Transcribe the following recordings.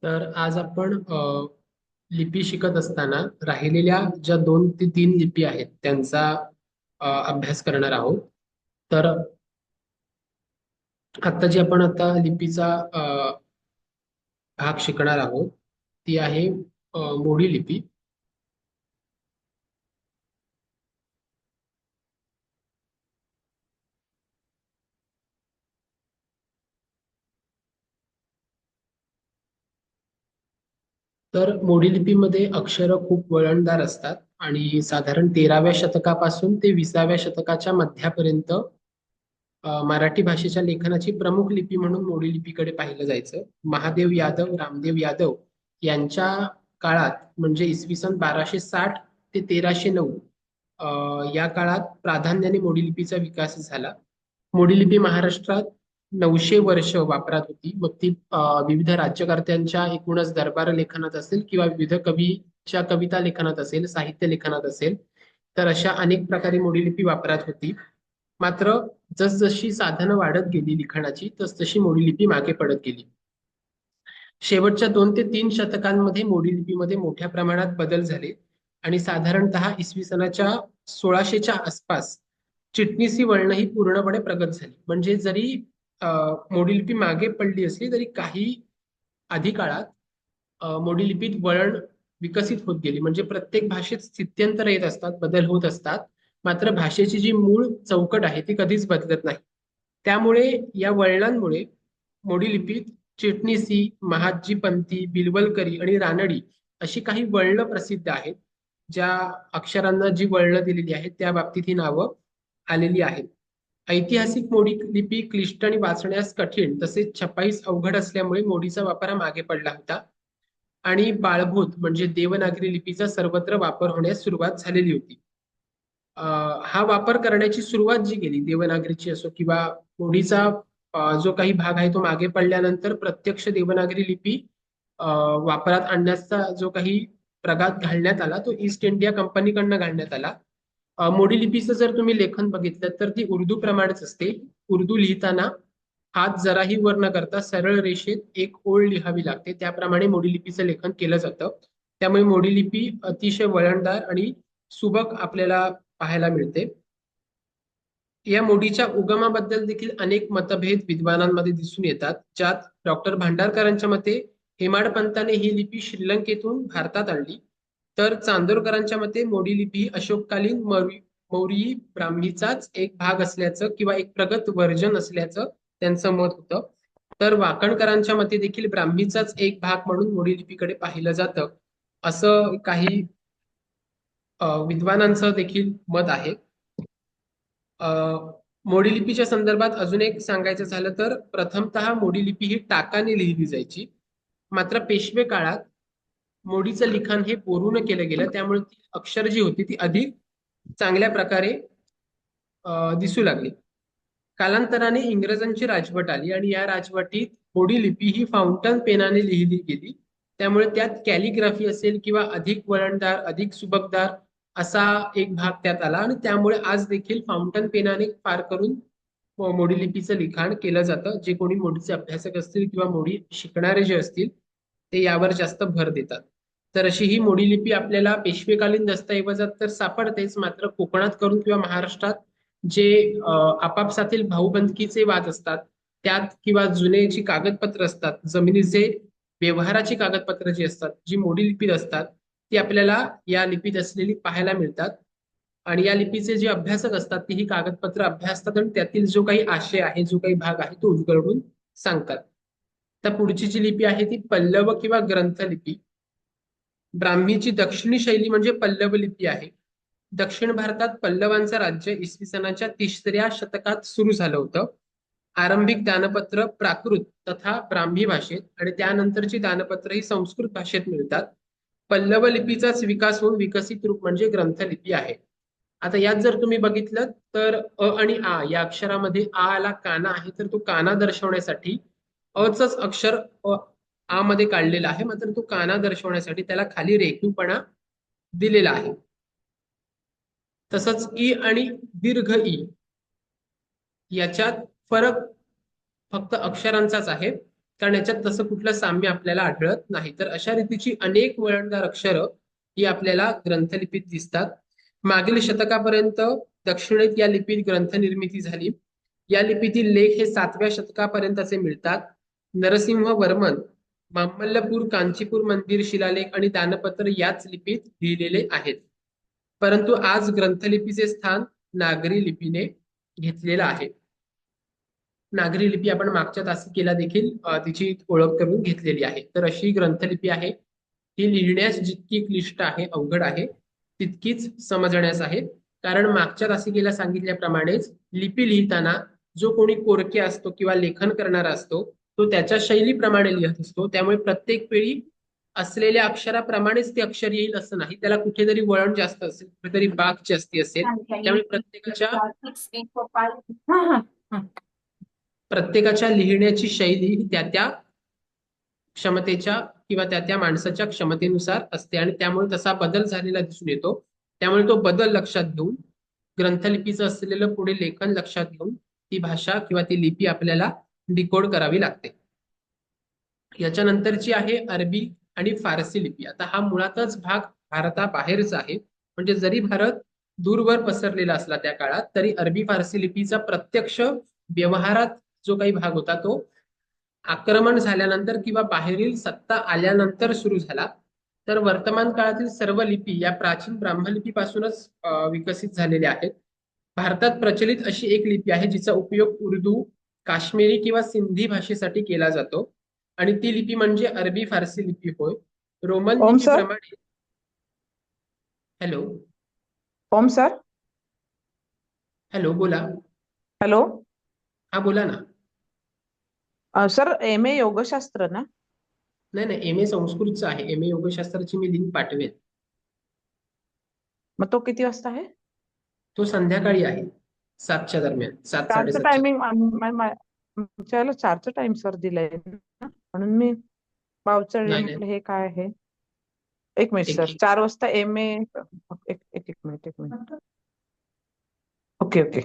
तर आज आपण लिपी शिकत असताना राहिलेल्या ज्या 2 ते 3 लिपी आहेत त्यांचा अभ्यास करणार आहोत. तर आता जी आपण आता लिपीचा भाग शिकणार आहोत ती आहे मोडी लिपी. तर मोडी लिपीमध्ये अक्षरं खूप वळणदार असतात आणि साधारण 13व्या शतकापासून ते 20व्या शतकाच्या मध्यापर्यंत मराठी भाषेच्या लेखनाची प्रमुख लिपी म्हणून मोडी लिपीकडे पाहिलं जायचं. महादेव यादव, रामदेव यादव यांच्या काळात म्हणजे इसवी सन 1260 ते 1309 या काळात प्राधान्याने मोडी लिपीचा विकास झाला. मोडी लिपी महाराष्ट्रात 900 वर्ष वापरात होती. मग ती विविध राज्यकर्त्यांच्या एकूणच दरबार लेखनात असेल किंवा विविध कवीच्या कविता लेखनात असेल, साहित्य लेखनात असेल, तर अशा अनेक प्रकारे मोडी लिपी वापरात होती. मात्र जसजशी साधनं वाढत गेली लिखाणाची तसतशी मोडी लिपी मागे पडत गेली. शेवटच्या 2 ते 3 शतकांमध्ये मोडी लिपीमध्ये मोठ्या प्रमाणात बदल झाले आणि साधारणतः इसवी सनाच्या 1600च्या आसपास चिटणीसी वळणं ही पूर्णपणे प्रगत झाली. म्हणजे जरी मोडी लिपी मागे पडली असली तरी काही आधी काळात मोडी लिपीत वळण विकसित होत गेली. म्हणजे प्रत्येक भाषेत स्थित्यंतर येत असतात, बदल होत असतात. मात्र भाषेची जी मूळ चौकट आहे ती कधीच बदलत नाही. त्यामुळे या वळणांमुळे मोडी लिपीत चिटणीसी, महादजी पंथी, बिलवलकरी आणि रानडी अशी काही वळणं प्रसिद्ध आहेत. ज्या अक्षरांना जी वळणं दिलेली आहेत त्या बाबतीत ही नावं आलेली आहेत. ऐतिहासिक मोडी लिपी क्लिष्ट आणि वाचण्यास कठीण तसेच छपाईस अवघड असल्यामुळे मोडीचा वापर हा मागे पडला होता आणि बाळभूत म्हणजे देवनागरी लिपीचा सर्वत्र वापर होण्यास सुरुवात झालेली होती. हा वापर करण्याची सुरुवात जी केली देवनागरीची असो किंवा मोडीचा जो काही भाग आहे तो मागे पडल्यानंतर प्रत्यक्ष देवनागरी लिपी अ, वापरात आणण्याचा जो काही प्रघात घालण्यात आला तो ईस्ट इंडिया कंपनीकडनं घालण्यात आला. मोडी लिपीचं जर तुम्ही लेखन बघितलं तर ती उर्दू प्रमाणेच असते. उर्दू लिहिताना हात जराही वर न करता सरळ रेषेत एक ओळ लिहावी लागते. त्याप्रमाणे मोडी लिपीचं लेखन केलं जातं. त्यामुळे मोडी लिपी अतिशय वळणदार आणि सुबक आपल्याला पाहायला मिळते. या मोडीच्या उगमाबद्दल देखील अनेक मतभेद विद्वानांमध्ये दिसून येतात. ज्यात डॉक्टर भांडारकरांच्या मते हेमाडपंताने ही लिपी श्रीलंकेतून भारतात आणली, तर चांदोरकरांच्या मते मोडी लिपी ही अशोककालीन मौर्यी ब्राह्मीचाच एक भाग असल्याचं किंवा एक प्रगत वर्जन असल्याचं त्यांचं मत होतं. तर वाकणकरांच्या मते देखील ब्राह्मीचाच एक भाग म्हणून मोडी लिपीकडे पाहिलं जातं असं काही विद्वानांचं देखील मत आहे. अ, मोडी लिपीच्या संदर्भात अजून एक सांगायचं झालं तर प्रथमतः मोडी लिपी ही टाकाने लिहिली जायची. मात्र पेशवे काळात मोडीचं लिखाण हे पोरूनं केलं गेलं त्यामुळे ती अक्षर जी होती ती अधिक चांगल्या प्रकारे दिसू लागली. कालांतराने इंग्रजांची राजवट आली आणि या राजवटीत मोडी लिपी ही फाउंटन पेनाने लिहिली गेली. त्यामुळे त्यात कॅलिग्राफी असेल किंवा अधिक वळणदार, अधिक सुबकदार असा एक भाग त्यात आला आणि त्यामुळे आज देखील फाउंटन पेनाने फार करून मोडी लिपीचं लिखाण केलं जातं. जे कोणी मोडीचे अभ्यासक असतील किंवा मोडी शिकणारे जे असतील ते यावर जास्त भर देतात. तर अशी ही मोडी लिपी आपल्याला पेशवेकालीन दस्तऐवजात तर सापडतेच, मात्र कोकणात करून किंवा महाराष्ट्रात जे आपापसातील भाऊबंदकीचे वाद असतात त्यात किंवा जुने जी कागदपत्र असतात जमिनीचे व्यवहाराची कागदपत्र जी असतात जी मोडी लिपीत असतात ती आपल्याला या लिपीत असलेली पाहायला मिळतात. आणि या लिपीचे जे अभ्यासक असतात ती ही कागदपत्र अभ्यासतात आणि त्यातील जो काही आशय आहे जो काही भाग आहे तो उलगडून सांगतात. तर पुढची जी लिपी आहे ती पल्लव किंवा ग्रंथ लिपी. ब्राह्मीची दक्षिणी शैली म्हणजे पल्लव लिपी आहे. दक्षिण भारतात पल्लवांचं राज्य इसवी सनाच्या 3ऱ्या शतकात सुरू झालं होतं. आरंभिक दानपत्र प्राकृत तथा ब्राह्मी भाषेत आणि त्यानंतरची दानपत्र ही संस्कृत भाषेत मिळतात. पल्लव लिपीचाच विकास होऊन विकसित रूप म्हणजे ग्रंथलिपी आहे. आता यात जर तुम्ही बघितलं तर आणि आ या अक्षरामध्ये आ ला काना आहे तर तो काना दर्शवण्यासाठी अचच अक्षर आ मध्ये काढलेला आहे, मात्र तो काना दर्शवण्यासाठी त्याला खाली रेखीवपणा दिलेला आहे. तसंच ई आणि दीर्घ ई याच्यात फरक फक्त अक्षरांचाच आहे. कारण याच्यात तसं कुठलं साम्य आपल्याला आढळत नाही. तर अशा रीतीची अनेक वळणदार अक्षरं ही आपल्याला ग्रंथलिपीत दिसतात. मागील शतकापर्यंत दक्षिणेत या लिपीत ग्रंथ निर्मिती झाली. या लिपीतील लेख हे 7व्या शतकापर्यंतचे मिळतात. नरसिंह वर्मन मामल्लपूर कांचीपूर मंदिर शिलालेख आणि दानपत्र याच लिपीत लिहिलेले आहेत. परंतु आज ग्रंथलिपीचे स्थान नागरी लिपीने घेतलेलं आहे. नागरी लिपी आपण मागच्या तासिकेला देखील तिची ओळख करून घेतलेली आहे. तर अशी ग्रंथलिपी आहे. ही लिहिण्यास जितकी क्लिष्ट आहे, अवघड आहे, तितकीच समजण्यास आहे. कारण मागच्या तासिकेला सांगितल्याप्रमाणेच लिपी लिहिताना जो कोणी कोरके असतो किंवा लेखन करणारा असतो तो त्याच्या शैलीप्रमाणे लिहत असतो. त्यामुळे प्रत्येक वेळी असलेल्या अक्षराप्रमाणेच ते अक्षर येईल असं नाही. त्याला कुठेतरी वळण जास्त असेल, कुठेतरी बाक जास्ती असेल. त्यामुळे प्रत्येकाच्या लिहिण्याची शैली ही त्या त्या क्षमतेच्या किंवा त्या त्या माणसाच्या क्षमतेनुसार असते आणि त्यामुळे तसा बदल झालेला दिसून येतो. त्यामुळे तो बदल लक्षात घेऊन ग्रंथलिपीचं असलेलं पुढे लेखन लक्षात घेऊन ती भाषा किंवा ती लिपी आपल्याला डिकोड करावी लागते. याच्यानंतरची आहे अरबी आणि फारसी लिपी. आता हा मुळातच भाग भारताबाहेरचा आहे. म्हणजे जरी भारत दूरवर पसरलेला असला त्या काळात, तरी अरबी फारसी लिपीचा प्रत्यक्ष व्यवहारात जो काही भाग होता तो आक्रमण झाल्यानंतर किंवा बाहेरील सत्ता आल्यानंतर सुरू झाला. तर वर्तमान काळातील सर्व लिपी या प्राचीन ब्राह्मलिपीपासूनच विकसित झालेल्या आहेत. भारतात प्रचलित अशी एक लिपी आहे जिचा उपयोग उर्दू, काश्मीरी किंवा सिंधी भाषेसाठी केला जातो आणि ती लिपी म्हणजे अरबी फारसी लिपी होय. रोमन ओम सर. लिपीप्रमाणे. हॅलो. ओम सर. हॅलो, बोला. हॅलो. हा, बोला ना. सर, MA योगशास्त्र ना? नाही नाही, एम ए संस्कृतचं आहे. एम ए योगशास्त्राची मी लिंक पाठवेन. मग तो किती वाजता आहे? तो संध्याकाळी आहे, 7च्या दरम्यान, 7 चारचं 7:30च्या. टायमिंग आमच्याला 4चा टाइम सर दिलाय ना, म्हणून मी नाही नाही, हे काय आहे. एक मिनिट एक सर, 4 वाजता MA. एक मिनिट. Okay okay.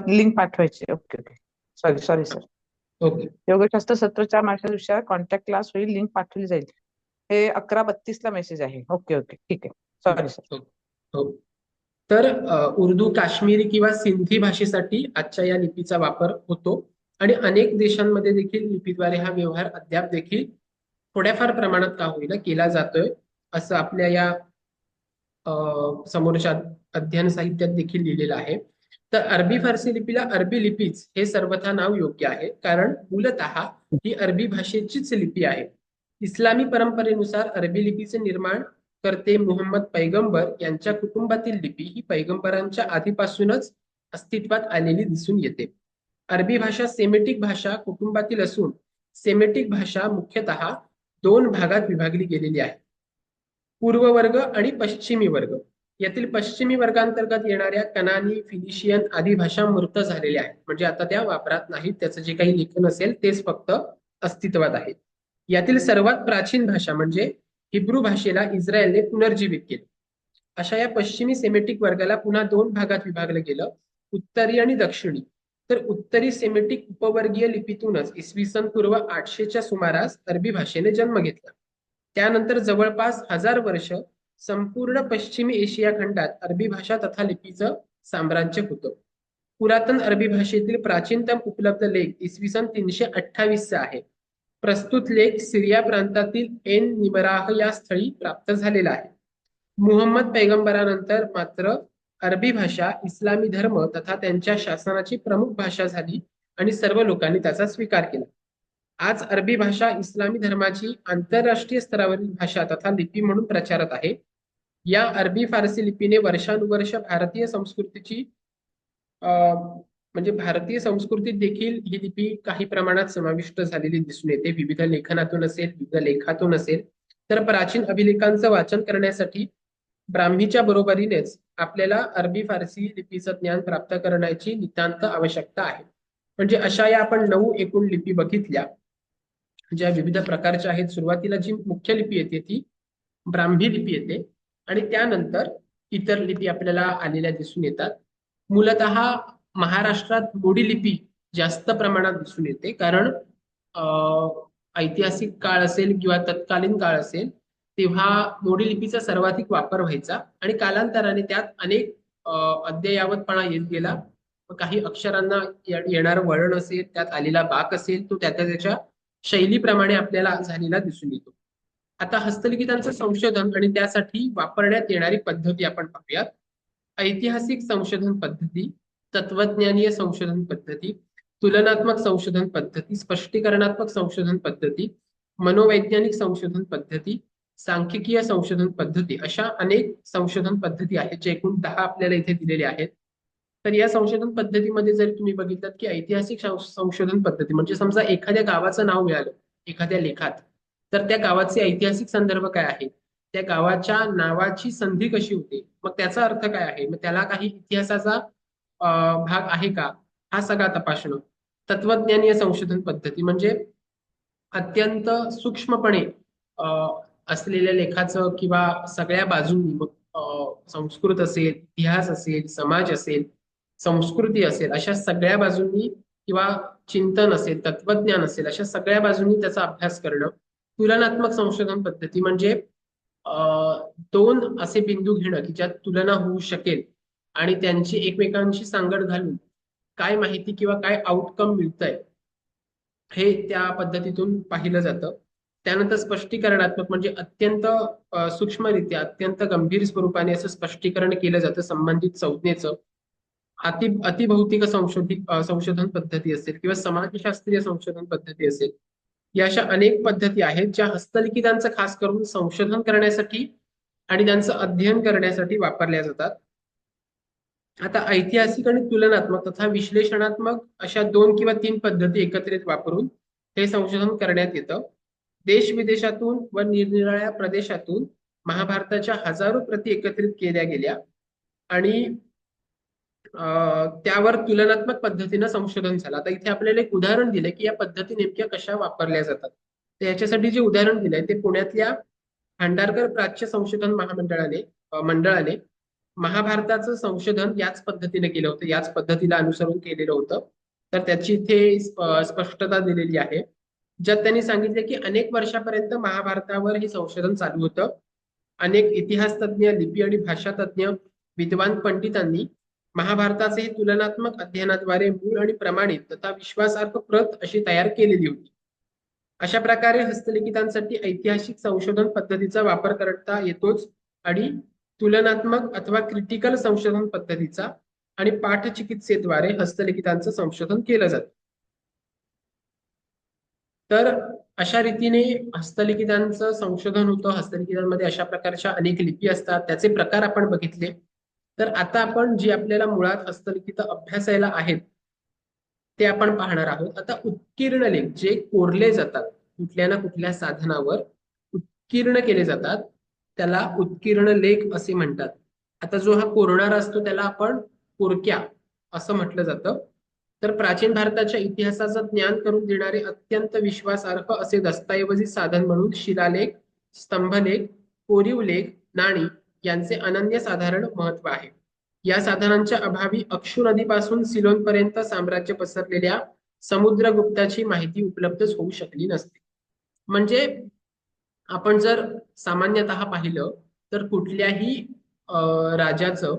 लिंक पाठवायची. Okay okay. Sorry sorry sir. Okay. योगशास्त्र सत्राच्या माझ्या दिवसावर कॉन्टॅक्ट क्लास होईल, लिंक पाठवली जाईल. हे 11:32 मेसेज आहे. ओके ओके, ठीक आहे. Sorry sir. हो. तर उर्दू, काश्मीरी किंवा सिंधी भाषेसाठी आजच्या या लिपीचा वापर होतो आणि अनेक देशांमध्ये देखील लिपीद्वारे हा व्यवहार अद्याप देखील थोड्याफार प्रमाणात का होईना केला जातोय, असं आपल्या या समोरच्या अध्ययन साहित्यात देखील लिहिलेलं आहे. तर अरबी फारसी लिपीला अरबी लिपीच हे सर्वथा नाव योग्य आहे, कारण मूलतः ही अरबी भाषेचीच लिपी आहे. इस्लामी परंपरेनुसार अरबी लिपीचे निर्माण करते मुहम्मद पैगंबर यांच्या कुटुंबातील लिपी ही पैगंबरांच्या आधीपासूनच अस्तित्वात आलेली दिसून येते. अरबी भाषा सेमेटिक भाषा कुटुंबातील असून सेमेटिक भाषा मुख्यतः 2 भागात विभागली गेलेली आहे, पूर्व वर्ग आणि पश्चिमी वर्ग. यातील पश्चिमी वर्गांतर्गत येणाऱ्या कनानी, फिनिशियन आदी भाषा मृत झालेल्या आहेत, म्हणजे आता त्या वापरात नाहीत. त्याचं जे काही लेखन असेल तेच फक्त अस्तित्वात आहे. यातील सर्वात प्राचीन भाषा म्हणजे हिब्रू भाषेला इस्रायलने पुनर्जीवित केले. अशा या पश्चिमी सेमेटिक वर्गाला पुन्हा 2 भागात विभागलं गेलं, उत्तरी आणि दक्षिणी. तर उत्तरी सेमेटिक उपवर्गीय लिपीतूनच इसवी सन पूर्व 800च्या सुमारास अरबी भाषेने जन्म घेतला. त्यानंतर जवळपास 1000 वर्ष संपूर्ण पश्चिमी एशिया खंडात अरबी भाषा तथा लिपीचं साम्राज्य होतं. पुरातन अरबी भाषेतील प्राचीनतम उपलब्ध लेख इसवी सन 328चा आहे. प्रस्तुत लेख सिरिया प्रांतातील एन निमराह या स्थळी प्राप्त झालेला आहे. मुहम्मद पैगंबरानंतर मात्र अरबी भाषा इस्लामी धर्म तथा त्यांच्या शासनाची प्रमुख भाषा झाली आणि सर्व लोकांनी त्याचा स्वीकार केला. आज अरबी भाषा इस्लामी धर्माची आंतरराष्ट्रीय स्तरावरील भाषा तथा लिपी म्हणून प्रचारात आहे. या अरबी फारसी लिपीने वर्षानुवर्ष भारतीय संस्कृतीची म्हणजे भारतीय संस्कृतीत देखील ही लिपी काही प्रमाणात समाविष्ट झालेली दिसून येते. विविध लेखनातून असेल, विविध लेखातून असेल. तर प्राचीन अभिलेखांचं वाचन करण्यासाठी ब्राह्मीच्या बरोबरीनेच आपल्याला अरबी फारसी लिपीचं ज्ञान प्राप्त करण्याची नितांत आवश्यकता आहे. म्हणजे अशा या आपण 9 एकूण लिपी बघितल्या, ज्या विविध प्रकारच्या आहेत. सुरुवातीला जी मुख्य लिपी येते ती ब्राह्मी लिपी येते आणि त्यानंतर इतर लिपी आपल्याला आलेल्या दिसून येतात. मूलतः महाराष्ट्रात मोडी लिपी जास्त प्रमाणात दिसून येते, कारण ऐतिहासिक काळ असेल किंवा तत्कालीन काळ असेल, तेव्हा मोडी लिपीचा सर्वाधिक वापर व्हायचा आणि कालांतराने त्यात अनेक अद्ययावतपणा येत गेला. मग काही अक्षरांना येणारं वळण असेल, त्यात आलेला बाक असेल, तो त्याच्या शैलीप्रमाणे आपल्याला झालेला दिसून येतो. आता हस्तलिखितांचं संशोधन आणि त्यासाठी वापरण्यात येणारी पद्धती आपण पाहूयात. ऐतिहासिक संशोधन पद्धती, तत्वज्ञानीय संशोधन पद्धती, तुलनात्मक संशोधन पद्धती, स्पष्टीकरणात्मक संशोधन पद्धती, मनोवैज्ञानिक संशोधन पद्धती, सांख्यिकीय संशोधन पद्धती, अशा अनेक संशोधन पद्धती आहेत, जे एकूण 10 आपल्याला इथे दिलेले आहेत. तर या संशोधन पद्धतीमध्ये जर तुम्ही बघितलं की ऐतिहासिक संशोधन पद्धती म्हणजे समजा एखाद्या गावाचं नाव मिळालं एखाद्या लेखात, तर त्या गावाचे ऐतिहासिक संदर्भ काय आहे, त्या गावाच्या नावाची संधी कशी होती, मग त्याचा अर्थ काय आहे, मग त्याला काही इतिहासाचा भाग आहे का, हा सगळा तपासणं. तत्वज्ञानीय संशोधन पद्धती म्हणजे अत्यंत सूक्ष्मपणे असलेल्या लेखाचं किंवा सगळ्या बाजूंनी, मग संस्कृत असेल, इतिहास असेल, समाज असेल, संस्कृती असेल, अशा सगळ्या बाजूंनी किंवा चिंतन असेल, तत्वज्ञान असेल, अशा सगळ्या बाजूंनी त्याचा अभ्यास करणं. तुलनात्मक संशोधन पद्धती म्हणजे दोन असे बिंदू घेणं की ज्यात तुलना होऊ शकेल आणि त्यांची एकमेकांशी सांगड घालून काय माहिती किंवा काय आउटकम मिळतंय हे त्या पद्धतीतून पाहिलं जातं. त्यानंतर स्पष्टीकरणात्मक म्हणजे अत्यंत सूक्ष्मरित्या, अत्यंत गंभीर स्वरूपाने असं स्पष्टीकरण केलं जातं संबंधित संज्ञेचं. अतिभौतिक संशोधन पद्धती असेल किंवा समाजशास्त्रीय संशोधन पद्धती असेल, या अशा अनेक पद्धती आहेत ज्या हस्तलिखितांचं खास करून संशोधन करण्यासाठी आणि त्यांचं अध्ययन करण्यासाठी वापरल्या जातात. आता ऐतिहासिक आणि तुलनात्मक तथा विश्लेषणात्मक अशा 2 किंवा 3 पद्धती एकत्रित वापरून हे संशोधन करण्यात येतं. देश विदेशातून व निरनिराळ्या प्रदेशातून महाभारताच्या हजारो प्रती एकत्रित केल्या गेल्या आणि त्यावर तुलनात्मक पद्धतीनं संशोधन झालं. आता इथे आपल्याला एक उदाहरण दिलंय की या पद्धती नेमक्या कशा वापरल्या जातात. तर याच्यासाठी जे उदाहरण दिलंय ते पुण्यातल्या भांडारकर प्राच्य संशोधन मंडळाने महाभारताचं संशोधन याच पद्धतीने केलं होतं, याच पद्धतीला अनुसरून केलेलं होतं. तर त्याची इथे स्पष्टता दिलेली आहे, ज्यात त्यांनी सांगितले की अनेक वर्षापर्यंत महाभारतावर हे संशोधन चालू होतं. अनेक इतिहास तज्ज्ञ, लिपी आणि भाषा तज्ज्ञ, विद्वान पंडितांनी महाभारताचे हे तुलनात्मक अध्ययनाद्वारे मूळ आणि प्रमाणित तथा विश्वासार्ह प्रत अशी तयार केलेली होती. अशा प्रकारे हस्तलिखितांसाठी ऐतिहासिक संशोधन पद्धतीचा वापर करता येतोच आणि तुलनात्मक अथवा क्रिटिकल संशोधन पद्धतीचा आणि पाठचिकित्सेद्वारे हस्तलिखितांचं संशोधन केलं जातं. तर अशा रीतीने हस्तलिखितांचं संशोधन होतं. हस्तलिखितांमध्ये अशा प्रकारच्या अनेक लिपी असतात, त्याचे प्रकार आपण बघितले. तर आता आपण जे आपल्याला मुळात हस्तलिखित अभ्यासायला आहेत ते आपण पाहणार आहोत. आता उत्कीर्ण लेख जे कोरले जातात कुठल्या ना कुठल्या साधनावर उत्कीर्ण केले जातात, त्याला उत्कीर्ण लेख असे म्हणतात. आता जो हा कोरणारा असतो त्याला आपण कोरक्या असं म्हटलं जातं. तर प्राचीन भारताच्या इतिहासाचं ज्ञान करून देणारे अत्यंत विश्वासार्ह असे दस्तऐवजी साधन म्हणून शिलालेख, स्तंभलेख, कोरीव लेख, नाणी यांचे अनन्यसाधारण महत्व आहे. या साधनांच्या अभावी अक्षु नदीपासून सिलोन पर्यंत साम्राज्य पसरलेल्या समुद्रगुप्ताची माहिती उपलब्धच होऊ शकली नसते. म्हणजे आपण जर सामान्यतः पाहिलं तर कुठल्याही राजाचं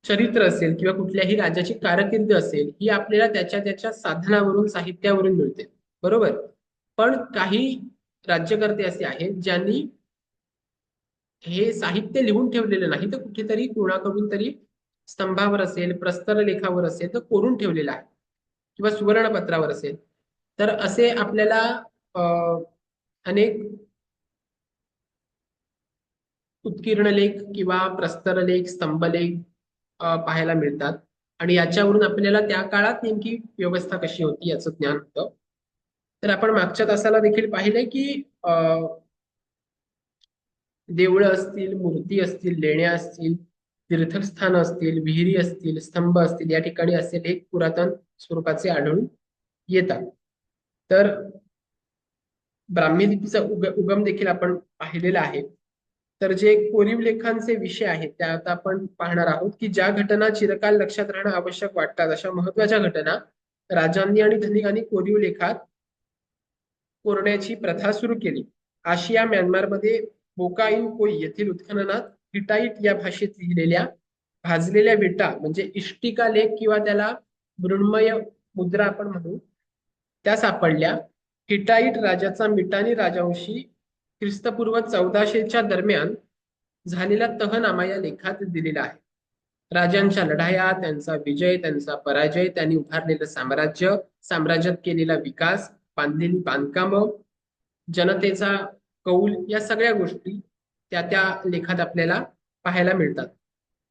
चरित्र असेल किंवा कुठल्याही राजाची कारकीर्द असेल ही आपल्याला त्याच्या त्याच्या साधनावरून, साहित्यावरून मिळते, बरोबर. पण काही राज्यकर्ते असे आहेत ज्यांनी हे साहित्य लिहून ठेवलेलं नाही, तर कुठेतरी कोणाकडून तरी स्तंभावर असेल, प्रस्तर लेखावर असेल, तर कोरून ठेवलेलं आहे किंवा सुवर्णपत्रावर असेल. तर असे आपल्याला अनेक उत्कीर्ण लेख किंवा प्रस्तरलेख, स्तंभलेख पाहायला मिळतात आणि याच्यावरून आपल्याला त्या काळात नेमकी व्यवस्था कशी होती याचं ज्ञान होतं. तर आपण मागच्या तासाला देखील पाहिलंय की देवळं असतील, मूर्ती असतील, लेण्या असतील, तीर्थस्थान असतील, विहिरी असतील, स्तंभ असतील, या ठिकाणी असे लेख पुरातन स्वरूपाचे आढळून येतात. तर ब्राह्मी लिपीचा उगम देखील आपण पाहिलेला आहे. तर जे कोरीव लेखांचे विषय आहेत त्या आता आपण पाहणार आहोत की ज्या घटना चिरकाल लक्षात राहणं आवश्यक वाटतात, अशा महत्वाच्या घटना राजांनी आणि धनिकांनी कोरीव लेखात कोरण्याची प्रथा सुरू केली. आशिया म्यानमारमध्ये बोकाईन कोई येथील उत्खननात हिटाईट या भाषेत लिहिलेल्या भाजलेल्या विटा म्हणजे इष्टिका लेख किंवा त्याला मृण्मय मुद्रा आपण म्हणू, त्या सापडल्या. हिटाईट राजाचा मिटानी राजवंशी ख्रिस्तपूर्व 1400च्या दरम्यान झालेला तहनामा या लेखात दिलेला आहे. राजांच्या लढाया, त्यांचा विजय, त्यांचा पराजय, त्यांनी उभारलेलं साम्राज्य, साम्राज्यात केलेला विकास, बांधलेली बांधकामं, जनतेचा कौल, या सगळ्या गोष्टी त्या त्या लेखात आपल्याला पाहायला मिळतात.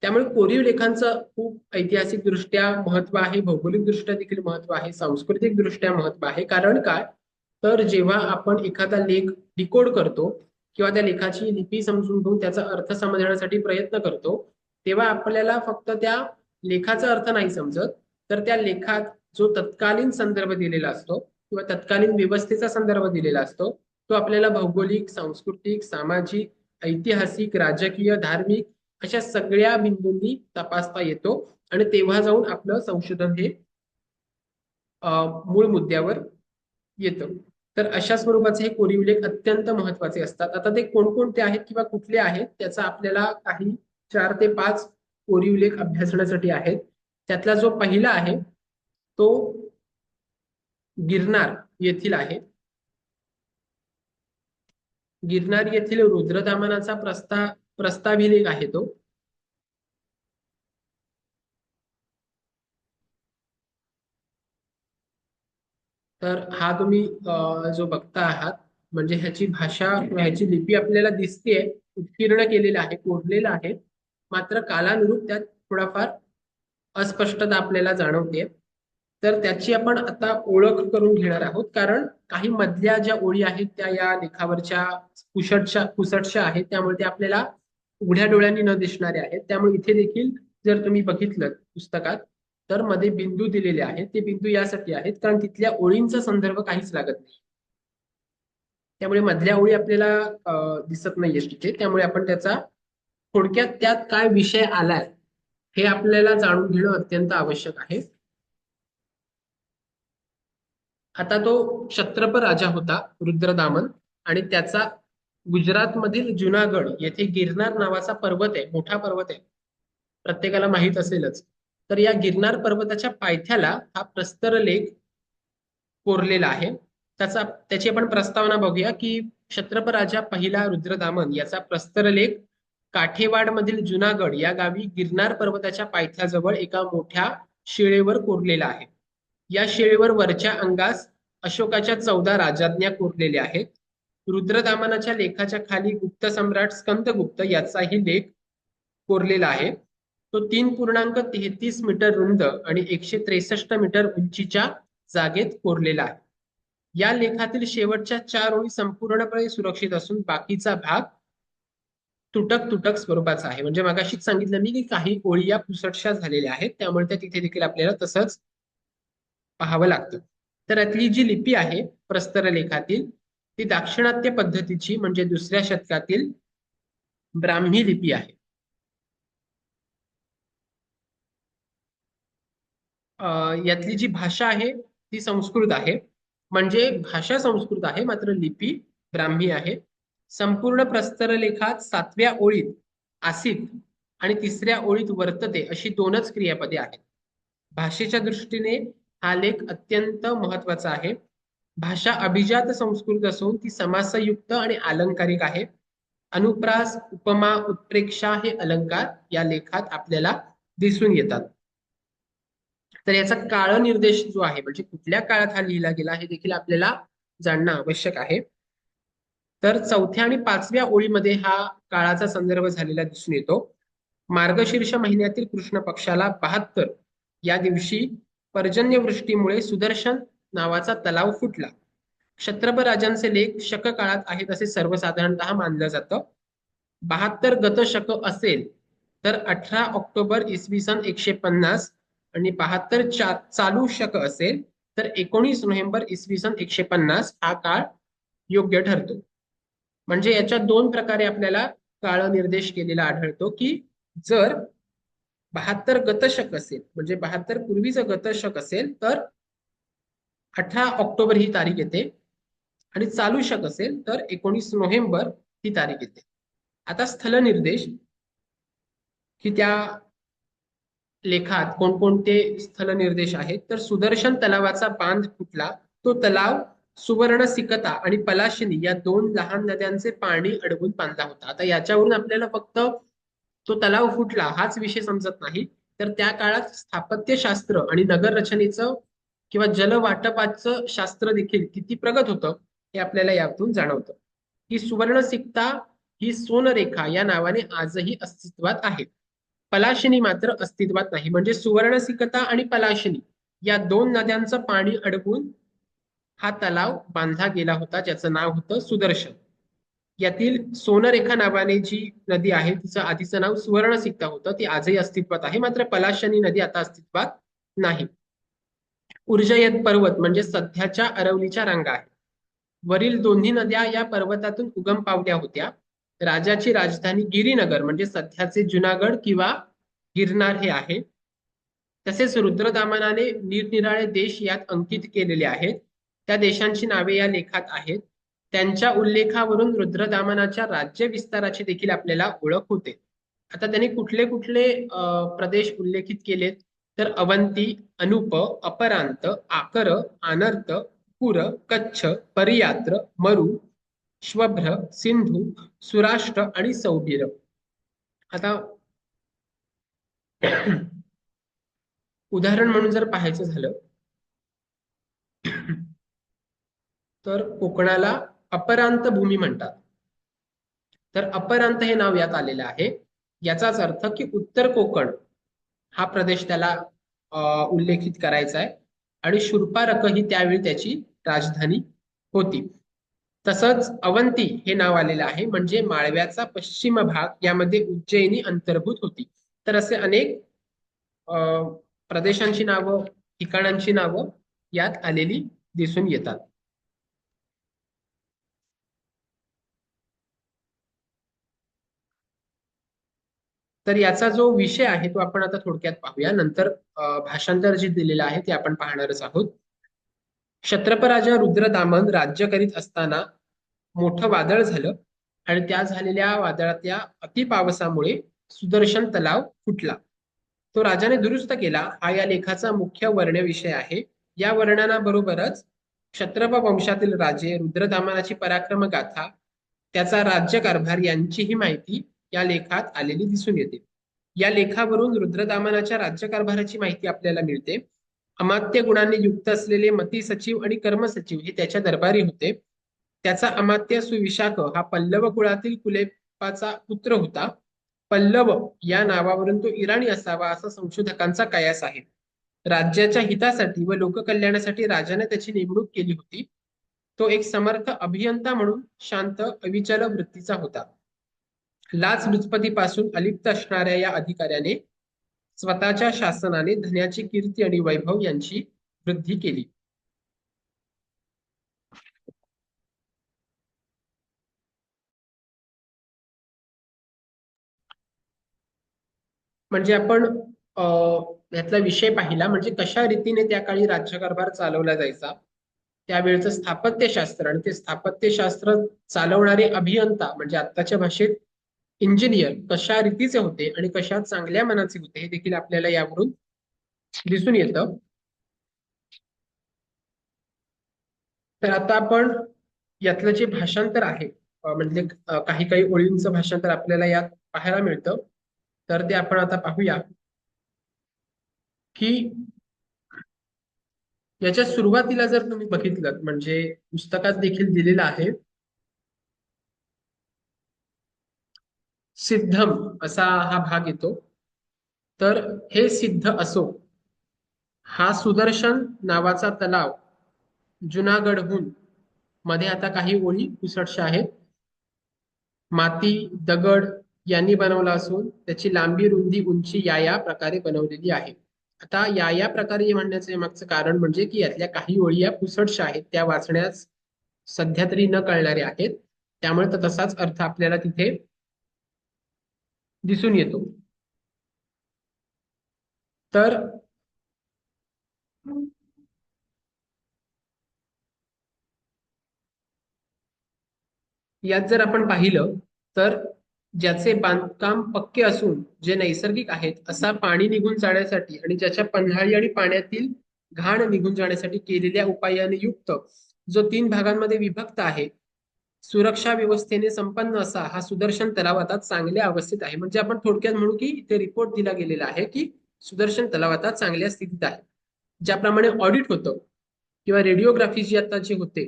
त्यामुळे कोरीव लेखांचं खूप ऐतिहासिक दृष्ट्या महत्व आहे, भौगोलिक दृष्ट्या देखील महत्व आहे, सांस्कृतिक दृष्ट्या महत्व आहे. कारण काय, तर जेव्हा आपण एखादा लेख डिकोड करतो किंवा त्या लेखाची लिपी समजून घेऊन त्याचा अर्थ समजण्यासाठी प्रयत्न करतो, तेव्हा आपल्याला फक्त त्या लेखाचा अर्थ नाही समजत, तर त्या लेखात जो तत्कालीन संदर्भ दिलेला असतो किंवा तत्कालीन व्यवस्थेचा संदर्भ दिलेला असतो, तो आपल्याला भौगोलिक, सांस्कृतिक, सामाजिक, ऐतिहासिक, राजकीय, धार्मिक अशा सगळ्या बिंदूंनी तपासता येतो आणि तेव्हा जाऊन आपलं संशोधन हे मूळ मुद्द्यावर येतं. तर अशा स्वरूपाचे हे कोरीव लेख अत्यंत महत्वाचे असतात. आता ते कोणकोणते आहेत किंवा कुठले आहेत त्याचा आपल्याला काही 4 ते 5 कोरीव लेख अभ्यासण्यासाठी आहेत. त्यातला जो पहिला आहे तो गिरनार येथील आहे. गिरनार येथील रुद्रदामनाचा प्रस्ताविलेख आहे तो. तर हा तुम्ही जो बघता आहात, म्हणजे ह्याची भाषा किंवा ह्याची लिपी आपल्याला दिसतेय, उत्कीर्ण केलेला आहे, कोरलेला आहे, मात्र कालानुरूप त्यात थोडाफार अस्पष्टता आपल्याला जाणवते. तर त्याची आपण आता ओळख करून घेणार आहोत, कारण काही मधल्या ज्या ओळी आहेत त्या या लेखावरच्या पुसटशा आहेत, त्यामुळे ते आपल्याला उघड्या डोळ्यांनी न दिसणारे आहेत. त्यामुळे इथे देखील जर तुम्ही बघितलं पुस्तकात, तर मध्ये बिंदू दिलेले आहेत. ते बिंदू यासाठी आहेत कारण तिथल्या ओळींचा संदर्भ काहीच लागत नाही, त्यामुळे मधल्या ओळी आपल्याला दिसत नाहीये तिथे. त्यामुळे आपण त्याचा थोडक्यात त्यात काय विषय आलाय हे आपल्याला जाणून घेणं अत्यंत आवश्यक आहे. आता तो क्षत्रप राजा होता रुद्रदामन, आणि त्याचा गुजरातमधील जुनागड येथे गिरनार नावाचा पर्वत आहे, मोठा पर्वत आहे, प्रत्येकाला माहित असेलच. तर या गिरनार पर्वताच्या पायथ्याला हा प्रस्तर लेख कोरलेला आहे. त्याची आपण प्रस्तावना बघूया की क्षत्रप राजा पहिला रुद्रदामन याचा प्रस्तरलेख काठेवाड मधील जुनागड या गावी गिरनार पर्वताच्या पायथ्याजवळ एका मोठ्या शिळेवर कोरलेला आहे. या शिळेवर वरच्या अंगास अशोकाच्या 14 राजाज्ञा कोरलेल्या आहेत. रुद्रदामनाच्या लेखाच्या खाली गुप्त सम्राट स्कंदगुप्त याचाही लेख कोरलेला आहे. तो 3.33 मीटर रुंद आणि 163 मीटर उंचीच्या जागेत कोरलेला आहे. या लेखातील शेवटच्या 4 ओळी संपूर्णपणे सुरक्षित असून बाकीचा भाग तुटक तुटक स्वरूपाचा आहे. म्हणजे मगाशीच सांगितलं मी की काही ओळी या पुसटशा झालेल्या आहेत, त्यामुळे त्या तिथे देखील आपल्याला तसंच पाहावं लागतं. तर यातली जी लिपी आहे प्रस्तर लेखातील, ती दाक्षिणात्य पद्धतीची म्हणजे 2ऱ्या शतकातील ब्राह्मी लिपी आहे. यातली जी भाषा आहे ती संस्कृत आहे. म्हणजे भाषा संस्कृत आहे मात्र लिपी ब्राह्मी आहे. संपूर्ण प्रस्तरलेखात 7व्या ओळीत आसीत आणि 3ऱ्या ओळीत वर्तते अशी 2च क्रियापदे आहेत. भाषेच्या दृष्टीने हा लेख अत्यंत महत्वाचा आहे. भाषा अभिजात संस्कृत असून ती समासयुक्त आणि अलंकारिक आहे. अनुप्रास, उपमा, उत्प्रेक्षा हे अलंकार या लेखात आपल्याला दिसून येतात. तर याचा काळ निर्देश जो आहे, म्हणजे कुठल्या काळात हा लिहिला गेला हे देखील आपल्याला जाणणं आवश्यक आहे. तर 4थ्या आणि 5व्या ओळीमध्ये हा काळाचा संदर्भ झालेला दिसून येतो. मार्गशीर्ष महिन्यातील कृष्ण पक्षाला 72 या दिवशी पर्जन्यवृष्टीमुळे सुदर्शन नावाचा तलाव फुटला. क्षत्रप राजांचे लेख शक काळात आहेत असे सर्वसाधारणतः मानलं जातं. 72 गतशक असेल तर 18 ऑक्टोबर इसवी सन 150 आणि 72 चालू शक असेल तर 19 नोव्हेंबर इसवी सन 150 हा काळ योग्य ठरतो. म्हणजे याच्या 2 प्रकारे आपल्याला काळ निर्देश केलेला आढळतो की जर 72 गतशक असेल म्हणजे 72 पूर्वीचं गतशक असेल तर 18 ऑक्टोबर ही तारीख येते आणि चालू शक असेल तर 19 नोव्हेंबर ही तारीख येते. आता स्थलनिर्देश की त्या लेखात कोणकोणते स्थलनिर्देश आहेत, तर सुदर्शन तलावाचा बांध फुटला. तो तलाव सुवर्ण सिकता आणि पलाशिनी या दोन लहान नद्यांचे पाणी अडवून बांधला होता. आता याच्यावरून आपल्याला फक्त तो तलाव फुटला हाच विषय समजत नाही, तर त्या काळात स्थापत्यशास्त्र आणि नगर रचनेचं किंवा जलवाटपाचं शास्त्र देखील किती प्रगत होतं हे आपल्याला यातून जाणवतं. ही सुवर्ण सिकता ही सोनरेखा या नावाने आजही अस्तित्वात आहे. पलाशिनी मात्र अस्तित्वात नाही. म्हणजे सुवर्णसिकता आणि पलाशिनी या दोन नद्यांचं पाणी अडवून हा तलाव बांधला गेला होता, ज्याचं नाव होतं सुदर्शन. यातील सोनरेखा नावाने जी नदी आहे तिचं आधीचं नाव सुवर्णसिकता होतं, ती आजही अस्तित्वात आहे. मात्र पलाशनी नदी आता अस्तित्वात नाही. उर्जयत पर्वत म्हणजे सध्याच्या अरवलीच्या रांगा आहेत. वरील दोन्ही नद्या या पर्वतातून उगम पावल्या होत्या. राजाची राजधानी गिरीनगर म्हणजे सध्याचे जुनागड किंवा गिरनार हे आहे. तसेच रुद्रदामनाने निरनिराळे देश यात अंकित केलेले आहेत. त्या देशांची नावे या लेखात आहेत. त्यांच्या उल्लेखावरून रुद्रदामनाच्या राज्य विस्ताराची देखील आपल्याला ओळख होते. आता त्यांनी कुठले कुठले प्रदेश उल्लेखित केलेत, तर अवंती, अनुप, अपरांत, आकर, आनर्त, पुर, कच्छ, परियात्र, मरु, श्वभ्र, सिंधू, सुराष्ट्र आणि सौबीर. आता उदाहरण म्हणून जर पाहायचं झालं तर कोकणाला अपरांत भूमी म्हणतात. तर अपरांत हे नाव यात आलेलं आहे. याचाच अर्थ की उत्तर कोकण हा प्रदेश त्याला उल्लेखित करायचा आहे. आणि शूर्पारक ही त्यावेळी त्याची राजधानी होती. तसंच अवंती हे नाव आलेलं आहे, म्हणजे माळव्याचा पश्चिम भाग यामध्ये उज्जैनी अंतर्भूत होती. तर असे अनेक प्रदेशांची नावं, ठिकाणांची नावं यात आलेली दिसून येतात. तर याचा जो विषय आहे तो आपण आता थोडक्यात पाहूया. नंतर भाषांतर जे दिलेलं आहे ते आपण पाहणारच आहोत. क्षत्रपराजा रुद्रदामन राज्य करीत असताना मोठं वादळ झालं आणि त्या झालेल्या वादळातल्या अतिपावसामुळे सुदर्शन तलाव फुटला. तो राजाने दुरुस्त केला. हा या लेखाचा मुख्य वर्ण विषय आहे. या वर्णनाबरोबरच क्षत्रप वंशातील राजे रुद्रदामनाची पराक्रम गाथा, त्याचा राज्यकारभार यांचीही माहिती या लेखात आलेली दिसून येते. या लेखावरून रुद्रदामनाच्या राज्यकारभाराची माहिती आपल्याला मिळते. अमात्य गुणांनी युक्त असलेले मती सचिव आणि कर्मसचिव हे त्याच्या दरबारी होते. त्याचा अमात्य सुविशाख हा पल्लव कुळातील कुलेपाचा पुत्र होता. पल्लव या नावावरून तो इराणी असावा असा संशोधकांचा कयास आहे. राज्याच्या हितासाठी व लोककल्याणासाठी राजाने त्याची नेमणूक केली होती. तो एक समर्थ अभियंता म्हणून शांत अविचल वृत्तीचा होता. लाचलुचपतीपासून अलिप्त असणाऱ्या या अधिकाऱ्याने स्वतःच्या शासनाने धन्याची कीर्ती आणि वैभव यांची वृद्धी केली. म्हणजे आपण यातला विषय पाहिला, म्हणजे कशा रीतीने त्या काळी राज्यकारभार चालवला जायचा, त्यावेळेचं स्थापत्यशास्त्र आणि ते स्थापत्यशास्त्र चालवणारे अभियंता म्हणजे आत्ताच्या भाषेत इंजिनियर कशा रीतीचे होते आणि कशा चांगल्या मनाचे होते हे देखील आपल्याला यावरून दिसून येतं. तर आता आपण यातलं जे भाषांतर आहे, म्हणजे काही काही ओळींचं भाषांतर आपल्याला यात पाहायला मिळतं. तर ते आपण आता पाहूया की याच्या सुरुवातीला जर तुम्ही बघितलं, म्हणजे पुस्तकात देखील दिलेलं आहे, सिद्धम असा हा भाग येतो. तर हे सिद्ध असो, हा सुदर्शन नावाचा तलाव जुनागडहून, मध्ये आता काही ओळी पुसटशा आहेत, माती दगड यांनी बनवला असून त्याची लांबी रुंदी उंची या प्रकारे बनवलेली आहे. आता या प्रकारे म्हणण्याचे मागचं कारण म्हणजे की यातल्या काही ओळी या पुसटशा आहेत, त्या वाचण्यास सध्या तरी न कळणाऱ्या आहेत. त्यामुळे तसाच अर्थ आपल्याला तिथे दिसून येतो. तर यात जर आपण पाहिलं तर ज्याचे बांधकाम पक्के असून जे नैसर्गिक आहेत असा पाणी निघून जाण्यासाठी आणि ज्याच्या पन्हाळी आणि पाण्यातील घाण निघून जाण्यासाठी केलेल्या उपायाने युक्त जो 3 भागांमध्ये विभक्त आहे, सुरक्षा व्यवस्थेने संपन्न असा हा सुदर्शन तलाव आता चांगल्या अवस्थेत आहे. म्हणजे आपण थोडक्यात म्हणू की इथे रिपोर्ट दिला गेलेला आहे की सुदर्शन तलाव आता चांगल्या स्थितीत आहे. ज्याप्रमाणे ऑडिट होतं किंवा रेडिओग्राफी जी आता जे होते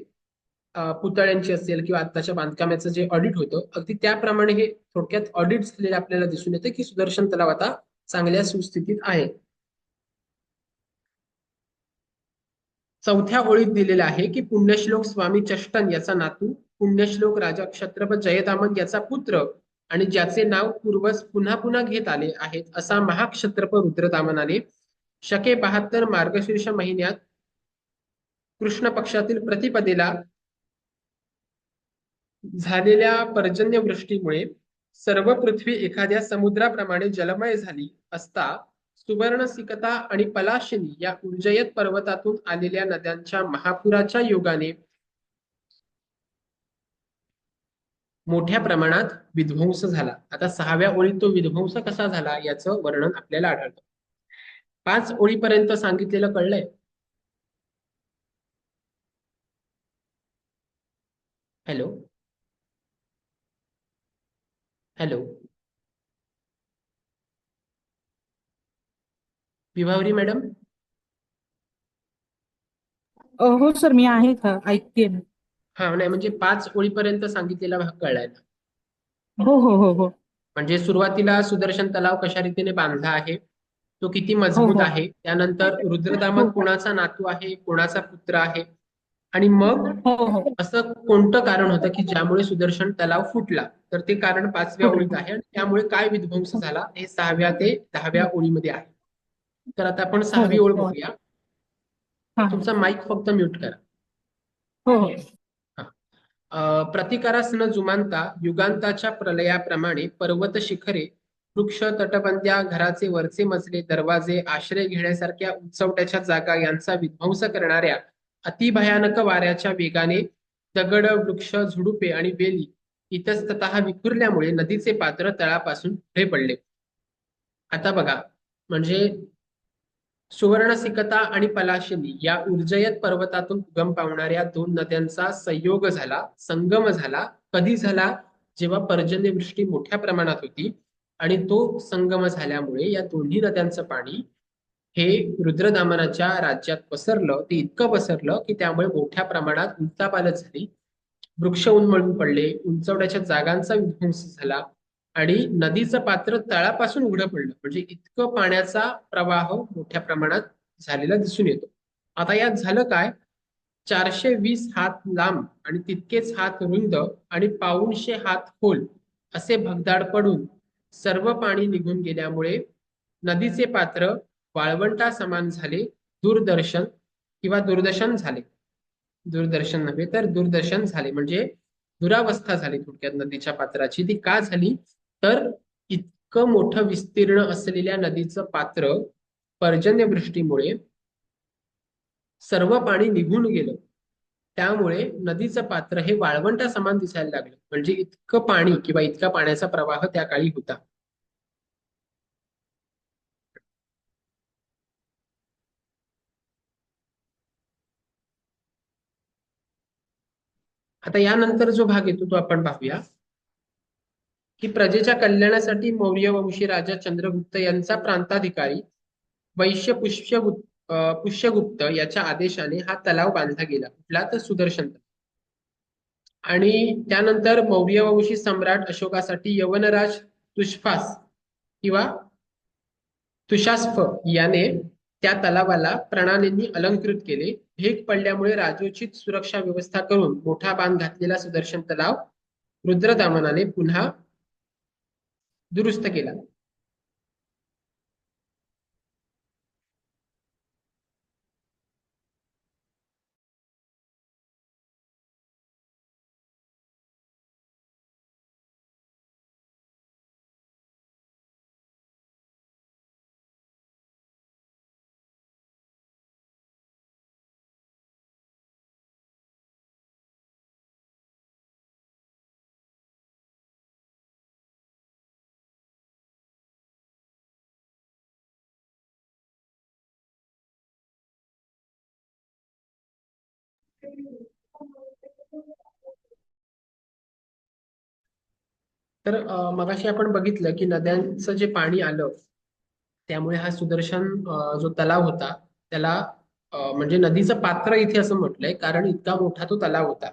पुतळ्यांची असेल किंवा आत्ताच्या बांधकामाचं जे ऑडिट होतं, अगदी त्याप्रमाणे हे थोडक्यात ऑडिट झालेले आपल्याला दिसून येते की सुदर्शन तलाव आता चांगल्या सुस्थितीत आहे. चौथ्या ओळीत दिलेलं आहे की पुण्यश्लोक स्वामी चष्टन याचा नातू, पुण्यश्लोक राजा क्षत्रपत जयदामन याचा पुत्र आणि ज्याचे नाव पूर्वज पुन्हा पुन्हा घेत आले आहेत असा महाक्षत्रप रुद्रदामनाने शके 72 मार्गशीर्ष महिन्यात कृष्ण पक्षातील प्रतिपदेला झालेल्या पर्जन्यवृष्टीमुळे सर्व पृथ्वी एखाद्या समुद्राप्रमाणे जलमय झाली असता सुवर्णसिकता आणि पलाशिनी या उर्जयत पर्वतातून आलेल्या नद्यांच्या महापुराच्या योगाने मोठ्या प्रमाणात विध्वंस झाला. आता 6व्या ओळीत तो विध्वंस कसा झाला याचं वर्णन आपल्याला आढळतं. 5 ओळीपर्यंत सांगितलेलं कळलंय? हॅलो हॅलो विभावरी मॅडम. हो सर, मी आहे का, ऐकते ना. हा नाही म्हणजे 5 ओळीपर्यंत सांगितलेला भाग कळलाय ना? हो हो हो हो म्हणजे सुरुवातीला सुदर्शन तलाव कशा रीतीने बांधला आहे, तो किती हो मजबूत हो आहे, त्यानंतर रुद्रदामन हो कोणाचा नातू आहे, कोणाचा पुत्र आहे, आणि मग हो हो असं कोणतं कारण होतं की ज्यामुळे सुदर्शन तलाव फुटला. तर ते कारण 5व्या हो ओळीत आहे आणि त्यामुळे काय विध्वंस झाला हे 6व्या ते 10व्या ओळीमध्ये आहे. तर आता आपण हो 6वी ओळ हो बघूया. हा तुमचा माईक फक्त म्यूट करा. हो हो हा. प्रतिकारास न जुमानता युगांताच्या प्रलयाप्रमाणे पर्वत शिखरे, वृक्ष, तटबंद्या, घराचे वरचे मजले, दरवाजे, आश्रय घेण्यासारख्या उंचवट्याच्या जागा यांचा विध्वंस करणाऱ्या अतिभयानक वाऱ्याच्या वेगाने दगड, वृक्ष, झुडुपे आणि वेली इतस्ततः विखुरल्यामुळे नदीचे पात्र तळापासून पुढे पडले. आता बघा, म्हणजे सुवर्णसिकता आणि पलाशिनी या उर्जयत पर्वतातून उगम पावणाऱ्या 2 नद्यांचा संयोग झाला, संगम झाला. कधी झाला? जेव्हा पर्जन्यवृष्टी मोठ्या प्रमाणात होती आणि तो संगम झाल्यामुळे या दोन्ही नद्यांचं पाणी हे रुद्रदामनाच्या राज्यात पसरलं. ते इतकं पसरलं की त्यामुळे मोठ्या प्रमाणात उलथापालथ झाली, वृक्ष उन्मळून पडले, उंचवट्याच्या जागांचा विध्वंस झाला आणि नदीचं पात्र तळापासून उघडं पडलं. म्हणजे इतकं पाण्याचा प्रवाह मोठ्या प्रमाणात झालेला दिसून येतो. आता यात झालं काय? 420 हात लांब आणि तितकेच हात रुंद आणि 1,500 हात खोल असे भगदाड पडून सर्व पाणी निघून गेल्यामुळे नदीचे पात्र वाळवंटा समान झाले. दूरदर्शन किंवा दूरदर्शन झाले. दूरदर्शन नव्हे तर दूरदर्शन झाले, म्हणजे दुरावस्था झाली थोडक्यात नदीच्या पात्राची. ती का झाली? तर इतकं मोठं विस्तीर्ण असलेल्या नदीचं पात्र पर्जन्यवृष्टीमुळे सर्व पाणी निघून गेलं. त्यामुळे नदीचं पात्र हे वाळवंटा समान दिसायला लागलं. म्हणजे इतकं पाणी किंवा इतका पाण्याचा प्रवाह त्या काळी होता. आता यानंतर जो भाग येतो तो आपण पाहूया की प्रजेच्या कल्याणासाठी मौर्य वंशी राजा चंद्रगुप्त यांचा प्रांताधिकारी वैश्य पुष्यगुप्त याच्या आदेशाने हा तलाव बांधला गेला. कुठला? तर सुदर्शन तलाव. आणि त्यानंतर मौर्य वंशी सम्राट अशोकासाठी यवनराज तुषफास किंवा तुषास्फ याने त्या तलावाला प्रणालींनी अलंकृत केले. भेग पडल्यामुळे राजोचित सुरक्षा व्यवस्था करून मोठा बांध घातलेला सुदर्शन तलाव रुद्रदामनाने पुन्हा दुरुस्त केला. तर मगाशी आपण बघितलं की नद्यांचं जे पाणी आलं त्यामुळे हा सुदर्शन जो तलाव होता त्याला म्हणजे नदीचं पात्र इथे असं म्हटलंय कारण इतका मोठा तो तलाव होता.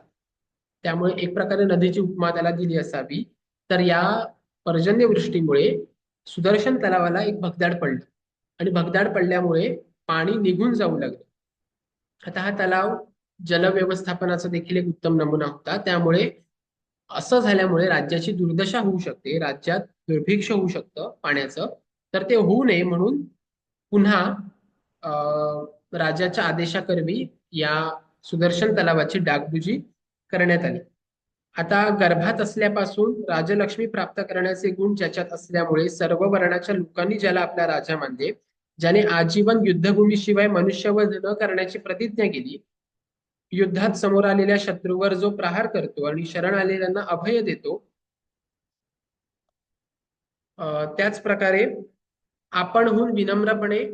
त्यामुळे एक प्रकारे नदीची उपमा त्याला दिली असावी. तर या पर्जन्यवृष्टीमुळे सुदर्शन तलावाला एक भगदाड पडलं आणि भगदाड पडल्यामुळे पाणी निघून जाऊ लागलं. आता हा तलाव जलव्यवस्थापनाचा देखील एक उत्तम नमुना होता. त्यामुळे असं झाल्यामुळे राज्याची दुर्दशा होऊ शकते, राज्यात दुर्भिक्ष होऊ शकतं पाण्याचं. तर ते होऊ नये म्हणून पुन्हा राजाच्या आदेशाकरवी या सुदर्शन तलावाची डागडुजी करण्यात आली. आता गर्भात असल्यापासून राजलक्ष्मी प्राप्त करण्याचे गुण ज्याच्यात असल्यामुळे सर्व वर्णाच्या लोकांनी ज्याला आपला राजा मानले, ज्याने आजीवन युद्धभूमीशिवाय मनुष्यवध न करण्याची प्रतिज्ञा केली, युद्धात समोर आलेल्या शत्रूवर जो प्रहार करतो आणि शरण आलेल्यांना अभय देतो, त्याच प्रकारे आपणहून विनम्रपणे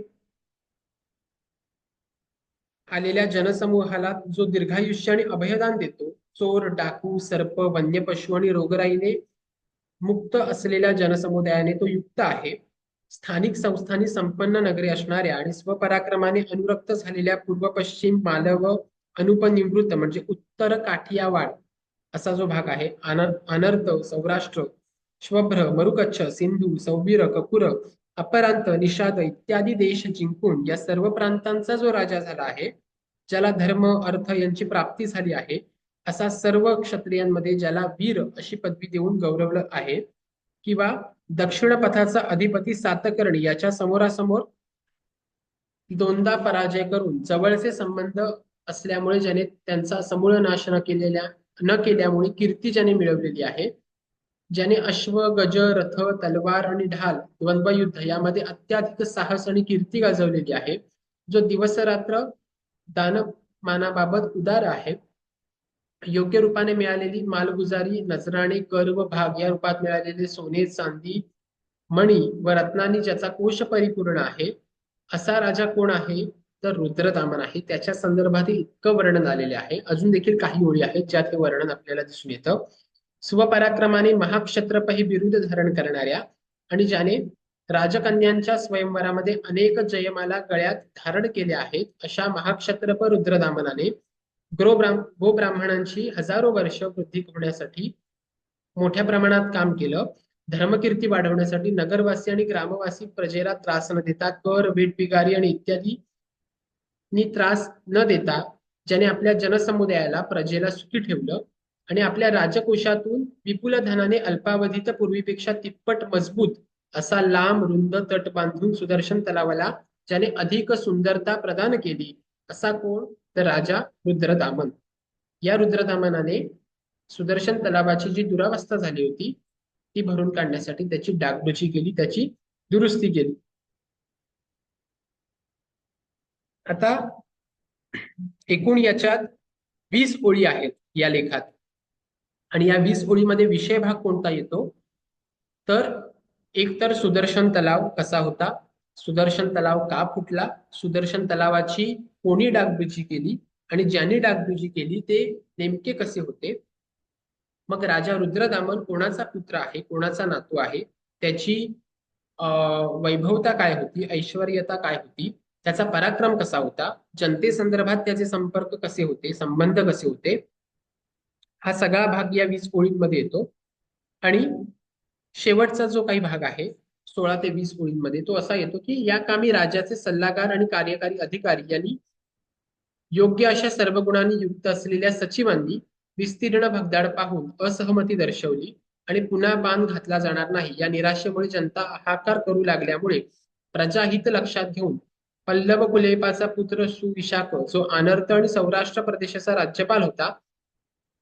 आलेल्या जनसमूहाला जो दीर्घायुष्य आणि अभयदान देतो, चोर, डाकू, सर्प, वन्य पशु आणि रोगराईने मुक्त असलेल्या जनसमुदायाने तो युक्त आहे. स्थानिक संस्थांनी संपन्न नगरे असणाऱ्या आणि स्वपराक्रमाने अनुरक्त झालेल्या पूर्व पश्चिम मालव अनुपनिवृत्त म्हणजे उत्तर काठियावाड असा जो भाग आहे, अनर्त, सौराष्ट्र, श्वभ्र, मरुकच्छ, सिंधू, सौबीर, कपूर, अपरांत, निषाद इत्यादी देश जिंकून या सर्व प्रांतांचा जो राजा झाला आहे, ज्याला धर्म अर्थ यांची प्राप्ती झाली आहे, असा सर्व क्षत्रियांमध्ये ज्याला वीर अशी पदवी देऊन गौरवलं आहे, किंवा दक्षिण पथाचा अधिपती सातकर्णी याच्या समोरासमोर दोनदा पराजय करून जवळचे संबंध असल्यामुळे ज्याने त्यांचा समूळ नाश न केल्यामुळे कीर्ती ज्याने मिळवलेली आहे, ज्याने अश्व, गज, रथ, तलवार आणि ढाल द्वंद्वयुद्ध यामध्ये अत्याधिक साहस आणि कीर्ती गाजवलेली आहे, जो दिवस रात्र दानमानाबाबत उदार आहे, योग्य रूपाने मिळालेली मालगुजारी, नजराणे, कर व भाग या रूपात मिळालेले सोने, चांदी, मणी व रत्नांनी ज्याचा कोश परिपूर्ण आहे, असा राजा कोण आहे? तर रुद्रदामन आहे. त्याच्या संदर्भात इतकं वर्णन आलेले आहे. अजून देखील काही ओळी आहेत ज्यात हे वर्णन आपल्याला दिसून येतं. स्वपराक्रमाने महाक्षत्रप हे बिरुद धारण करणाऱ्या आणि ज्याने राजकन्यांच्या स्वयंवरामध्ये अनेक जयमाला गळ्यात धारण केल्या आहेत, अशा महाक्षत्रप रुद्रदामनाने गोब्राह्मणांची हजारो वर्ष वृद्धी होण्यासाठी मोठ्या प्रमाणात काम केलं. धर्मकीर्ती वाढवण्यासाठी नगरवासी आणि ग्रामवासी प्रजेला त्रास न देता कर, वेठबिगारी आणि इत्यादी त्रास न देता ज्याने आपल्या जनसमुदायाला प्रजेला सुखी ठेवलं आणि आपल्या राजकोषातून विपुल धनाने अल्पावधीत पूर्वीपेक्षा तिप्पट मजबूत असा लांब रुंद तट बांधून सुदर्शन तलावाला ज्याने अधिक सुंदरता प्रदान केली, असा कोण? तर राजा रुद्रदामन. या रुद्रदामनाने सुदर्शन तलावाची जी दुरावस्था झाली होती ती भरून काढण्यासाठी त्याची डागडुजी केली, त्याची दुरुस्ती केली. आता एकूण याच्यात 20 ओळी आहेत या लेखात आणि या 20 ओळीमध्ये विषय भाग कोणता येतो? तर एक तर सुदर्शन तलाव कसा होता, सुदर्शन तलाव का फुटला, सुदर्शन तलावाची कोणी डागडुजी केली आणि ज्यांनी डागडुजी केली ते नेमके कसे होते, मग राजा रुद्रदामन कोणाचा पुत्र आहे, कोणाचा नातू आहे, त्याची वैभवता काय होती, ऐश्वर्यता काय होती, त्याचा पराक्रम कसा होता, जनतेसंदर्भात त्याचे संपर्क कसे होते, संबंध कसे होते, हा सगळा भाग या 20 ओळींमध्ये येतो. आणि शेवटचा जो काही भाग आहे 16 ते 20 ओळींमध्ये तो असा येतो की या कामी राजाचे सल्लागार आणि कार्यकारी अधिकारी यांनी योग्य अशा सर्व गुणांनी युक्त असलेल्या सचिवांनी विस्तीर्ण भगदाड पाहून असहमती दर्शवली आणि पुन्हा बाण घातला जाणार नाही या निराशेमुळे जनता हाहाकार करू लागल्यामुळे प्रजाहित लक्षात घेऊन पल्लव कुलेपाचा पुत्र सुविशाख जो अनर्त आणि सौराष्ट्र प्रदेशाचा राज्यपाल होता,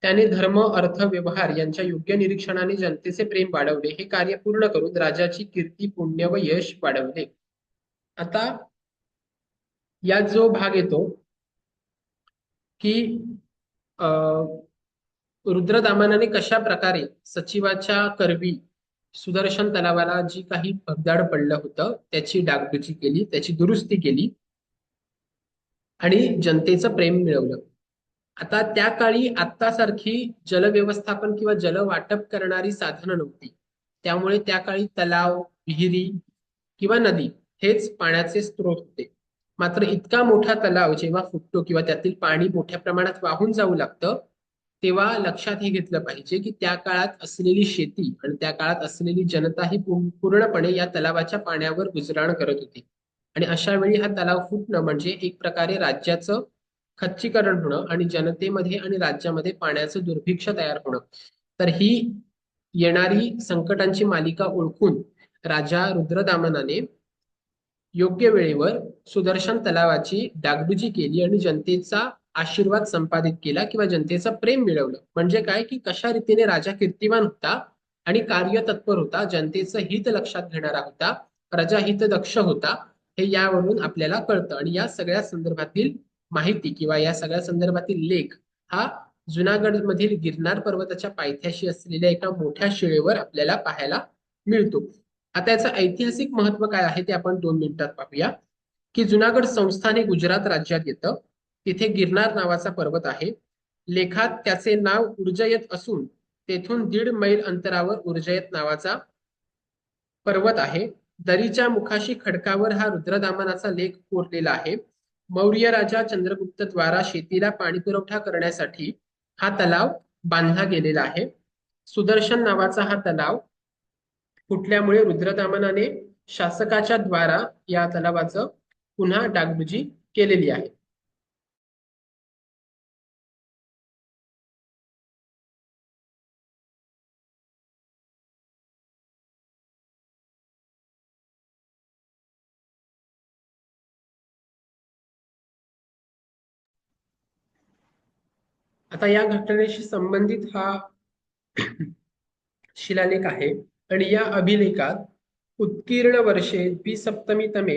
त्याने धर्म अर्थ व्यवहार यांच्या योग्य निरीक्षणाने जनतेचे प्रेम वाढवले. हे कार्य पूर्ण करून राजाची कीर्ती पुण्य व यश वाढवले. आता यात जो भाग येतो की रुद्रदामनाने कशा प्रकारे सचिवाच्या करवी सुदर्शन तलावाला जी काही भगदाड पडलं होतं त्याची डागडुजी केली, त्याची दुरुस्ती केली आणि जनतेचं प्रेम मिळवलं. आता त्या काळी आत्तासारखी जलव्यवस्थापन किंवा जल वाटप करणारी साधनं नव्हती. त्यामुळे त्या काळी तलाव, विहिरी किंवा नदी हेच पाण्याचे स्रोत होते. मात्र इतका मोठा तलाव जेव्हा फुटतो किंवा त्यातील पाणी मोठ्या प्रमाणात वाहून जाऊ लागतं, तेव्हा लक्षात हे घेतलं पाहिजे की त्या काळात असलेली शेती आणि त्या काळात असलेली जनता ही पूर्णपणे या तलावाच्या पाण्यावर गुजराण करत होती. आणि अशा वेळी हा तलाव फुटणं म्हणजे एक प्रकारे राज्याचं खच्चीकरण होणं आणि जनतेमध्ये आणि राज्यामध्ये पाण्याचं दुर्भिक्ष तयार होणं. तर ही येणारी संकटांची मालिका ओळखून राजा रुद्रदामनाने योग्य वेळेवर सुदर्शन तलावाची डागडुजी केली आणि जनतेचा आशीर्वाद संपादित केला किंवा जनतेचं प्रेम मिळवलं. म्हणजे काय की कशा रीतीने राजा कीर्तिमान होता आणि कार्यतत्पर होता, जनतेचं हित लक्षात घेणारा होता, प्रजाहित दक्ष होता, हे यावरून आपल्याला कळतं. आणि या सगळ्या संदर्भातील माहिती किंवा या सगळ्या संदर्भातील लेख हा जुनागड मधील गिरनार पर्वताच्या पायथ्याशी असलेल्या एका मोठ्या शिळेवर आपल्याला पाहायला मिळतो. आता याचं ऐतिहासिक महत्व काय आहे ते आपण 2 मिनिटात पाहूया. की जुनागड संस्थान हे गुजरात राज्यात येतं. तिथे गिरनार नावाचा पर्वत आहे. लेखात त्याचे नाव उर्जयत असून तेथून 1.5 मैल अंतरावर उर्जयत नावाचा पर्वत आहे. दरीच्या मुखाशी खडकावर हा रुद्रदामनाचा लेख कोरलेला आहे. मौर्य राजा चंद्रगुप्त द्वारा शेतीला पाणी पुरवठा करण्यासाठी हा तलाव बांधला गेलेला आहे. सुदर्शन नावाचा हा तलाव फुटल्यामुळे रुद्रदामनाने शासकाच्या द्वारा या तलावाचं पुन्हा डागडुजी केलेली आहे. आता या घटनेशी संबंधित हा शिलालेख आहे आणि या अभिलेखात उत्कीर्ण वर्षे द्विसप्तमीतमे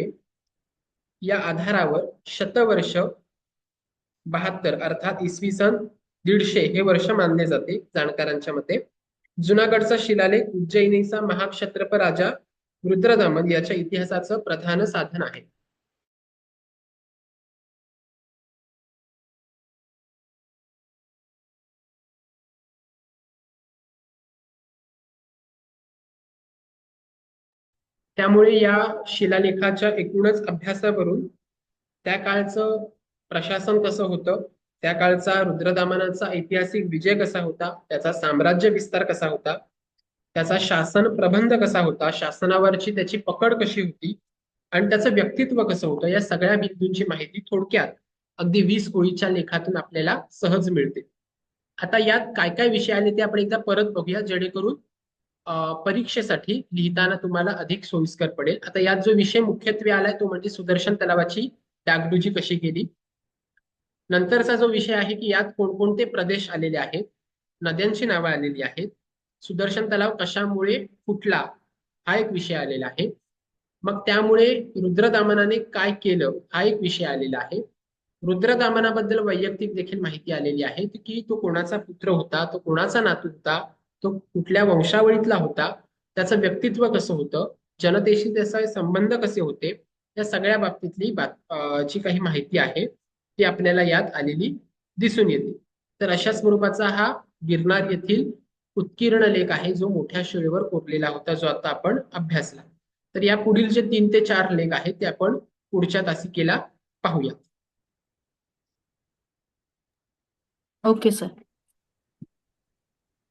या आधारावर शतवर्ष 72 अर्थात इसवी सन 150 हे वर्ष मानले जाते जाणकारांच्या मते. जुनागडचा शिलालेख उज्जैनीचा महाक्षत्रप राजा रुद्रदामन याच्या इतिहासाचं प्रधान साधन आहे. त्यामुळे या शिलालेखाच्या एकूणच अभ्यासावरून त्या काळचं प्रशासन कसं होतं, त्या काळचा रुद्रदामनाचा ऐतिहासिक विजय कसा होता, त्याचा साम्राज्य विस्तार कसा होता, त्याचा शासन प्रबंध कसा होता, शासनावरची त्याची पकड कशी होती आणि त्याचं व्यक्तित्व कसं होतं, या सगळ्या बिंदूंची माहिती थोडक्यात अगदी 20 ओळीच्या लेखातून आपल्याला सहज मिळते. आता यात काय काय विषय आले ते आपण एकदा परत बघूया, जेणेकरून परीक्षेसाठी लिहिताना तुम्हाला अधिक सोयीस्कर पडेल. आता यात जो विषय मुख्यत्वे आलाय तो म्हणजे सुदर्शन तलावाची डागडुजी कशी केली. नंतरचा जो विषय आहे की यात कोणकोणते प्रदेश आलेले आहेत, नद्यांची नावं आलेली आहेत, सुदर्शन तलाव कशामुळे फुटला हा एक विषय आलेला आहे. मग त्यामुळे रुद्रदामनाने काय केलं हा एक विषय आलेला आहे. रुद्रदामनाबद्दल वैयक्तिक देखील माहिती आलेली आहे की तो कोणाचा पुत्र होता, तो कोणाचा नातू होता, तो कुठल्या वंशावळीतला होता, त्याचं व्यक्तित्व कसं होतं, जनतेशी त्याचे संबंध कसे होते, या सगळ्या बाबतीतली जी काही माहिती आहे ती आपल्याला यात आलेली दिसून येते. तर अशा स्वरूपाचा हा गिरनार येथील उत्कीर्ण लेख आहे जो मोठ्या शिळेवर कोरलेला होता, जो आता आपण अभ्यासला. तर या पुढील जे 3 ते 4 लेख आहेत ते आपण पुढच्या तासिकेला पाहूया. Okay sir.